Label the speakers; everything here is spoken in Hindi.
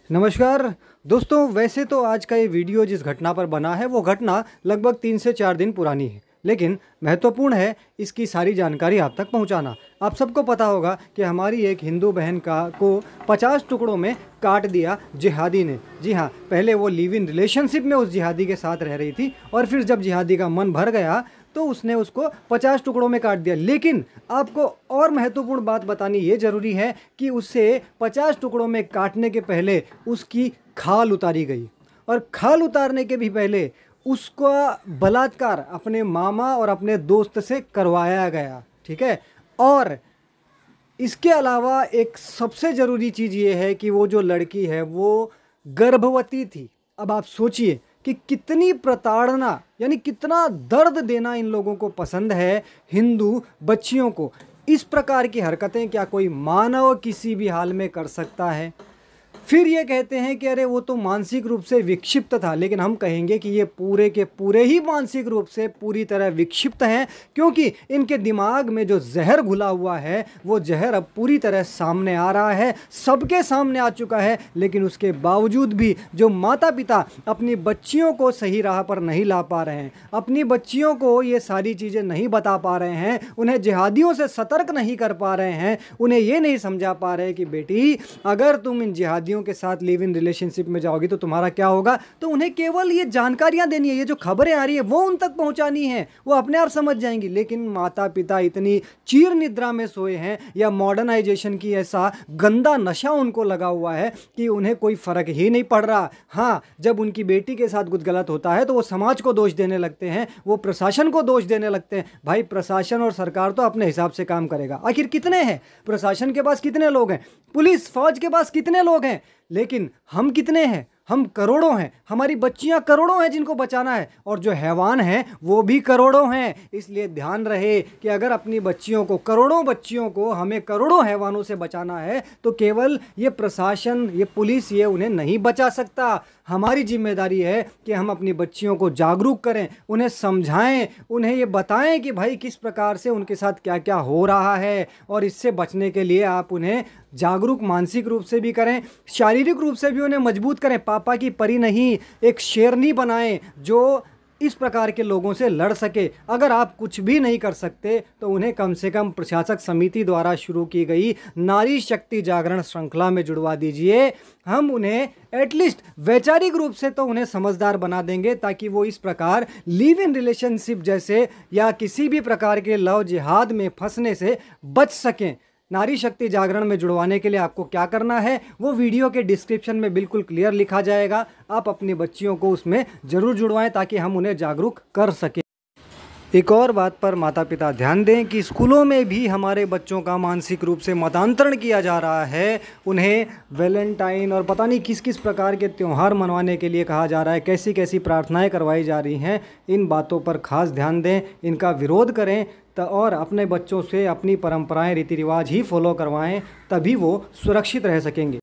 Speaker 1: नमस्कार दोस्तों। वैसे तो आज का ये वीडियो जिस घटना पर बना है वो घटना लगभग 3 से 4 दिन पुरानी है, लेकिन महत्वपूर्ण है इसकी सारी जानकारी आप तक पहुंचाना। आप सबको पता होगा कि हमारी एक हिंदू बहन को 50 टुकड़ों में काट दिया जिहादी ने। जी हाँ, पहले वो लिव इन रिलेशनशिप में उस जिहादी के साथ रह रही थी और फिर जब जिहादी का मन भर गया तो उसने उसको 50 टुकड़ों में काट दिया। लेकिन आपको और महत्वपूर्ण बात बतानी ये ज़रूरी है कि उसे 50 टुकड़ों में काटने के पहले उसकी खाल उतारी गई, और खाल उतारने के भी पहले उसका बलात्कार अपने मामा और अपने दोस्त से करवाया गया। ठीक है। और इसके अलावा एक सबसे ज़रूरी चीज़ ये है कि वो जो लड़की है वो गर्भवती थी। अब आप सोचिए कि कितनी प्रताड़ना, यानी कितना दर्द देना इन लोगों को पसंद है हिंदू बच्चियों को। इस प्रकार की हरकतें क्या कोई मानव किसी भी हाल में कर सकता है? फिर ये कहते हैं कि अरे वो तो मानसिक रूप से विक्षिप्त था, लेकिन हम कहेंगे कि ये पूरे के पूरे ही मानसिक रूप से पूरी तरह विक्षिप्त हैं, क्योंकि इनके दिमाग में जो जहर घुला हुआ है वो जहर अब पूरी तरह सामने आ रहा है, सबके सामने आ चुका है। लेकिन उसके बावजूद भी जो माता पिता अपनी बच्चियों को सही राह पर नहीं ला पा रहे हैं, अपनी बच्चियों को ये सारी चीज़ें नहीं बता पा रहे हैं, उन्हें जिहादियों से सतर्क नहीं कर पा रहे हैं, उन्हें ये नहीं समझा पा रहे कि बेटी अगर तुम इन जिहादियों के साथ लिव इन रिलेशनशिप में जाओगी तो तुम्हारा क्या होगा, तो उन्हें केवल ये जानकारियां देनी है, ये जो खबरें आ रही है वो उन तक पहुंचानी है, वो अपने आप समझ जाएंगी। लेकिन माता पिता इतनी चीर निद्रा में सोए हैं या मॉडर्नाइजेशन की ऐसा गंदा नशा उनको लगा हुआ है कि उन्हें कोई फर्क ही नहीं पड़ रहा। हाँ, जब उनकी बेटी के साथ कुछ गलत होता है तो वो समाज को दोष देने लगते हैं, वो प्रशासन को दोष देने लगते हैं। भाई, प्रशासन और सरकार तो अपने हिसाब से काम करेगा। आखिर कितने हैं? प्रशासन के पास कितने लोग हैं? पुलिस फौज के पास कितने लोग हैं? लेकिन हम कितने हैं? हम करोड़ों हैं। हमारी बच्चियां करोड़ों हैं जिनको बचाना है, और जो हैवान हैं वो भी करोड़ों हैं। इसलिए ध्यान रहे कि अगर अपनी बच्चियों को, करोड़ों बच्चियों को हमें करोड़ों हैवानों से बचाना है तो केवल ये प्रशासन, ये पुलिस, ये उन्हें नहीं बचा सकता। हमारी जिम्मेदारी है कि हम अपनी बच्चियों को जागरूक करें, उन्हें समझाएं, उन्हें ये बताएं कि भाई किस प्रकार से उनके साथ क्या क्या हो रहा है। और इससे बचने के लिए आप उन्हें जागरूक मानसिक रूप से भी करें, शारीरिक रूप से भी उन्हें मजबूत करें। पापा की परी नहीं, एक शेरनी बनाएं जो इस प्रकार के लोगों से लड़ सके। अगर आप कुछ भी नहीं कर सकते तो उन्हें कम से कम प्रशासक समिति द्वारा शुरू की गई नारी शक्ति जागरण श्रृंखला में जुड़वा दीजिए। हम उन्हें एटलीस्ट वैचारिक रूप से तो उन्हें समझदार बना देंगे, ताकि वो इस प्रकार लिव इन रिलेशनशिप जैसे या किसी भी प्रकार के लव जिहाद में फंसने से बच सकें। नारी शक्ति जागरण में जुड़वाने के लिए आपको क्या करना है वो वीडियो के डिस्क्रिप्शन में बिल्कुल क्लियर लिखा जाएगा। आप अपनी बच्चियों को उसमें ज़रूर जुड़वाएं ताकि हम उन्हें जागरूक कर सकें। एक और बात पर माता पिता ध्यान दें कि स्कूलों में भी हमारे बच्चों का मानसिक रूप से मतांतरण किया जा रहा है। उन्हें वैलेंटाइन और पता नहीं किस किस प्रकार के त्यौहार मनवाने के लिए कहा जा रहा है, कैसी कैसी प्रार्थनाएं करवाई जा रही हैं। इन बातों पर खास ध्यान दें, इनका विरोध करें और अपने बच्चों से अपनी परंपराएं, रीति रिवाज ही फॉलो करवाएं, तभी वो सुरक्षित रह सकेंगे।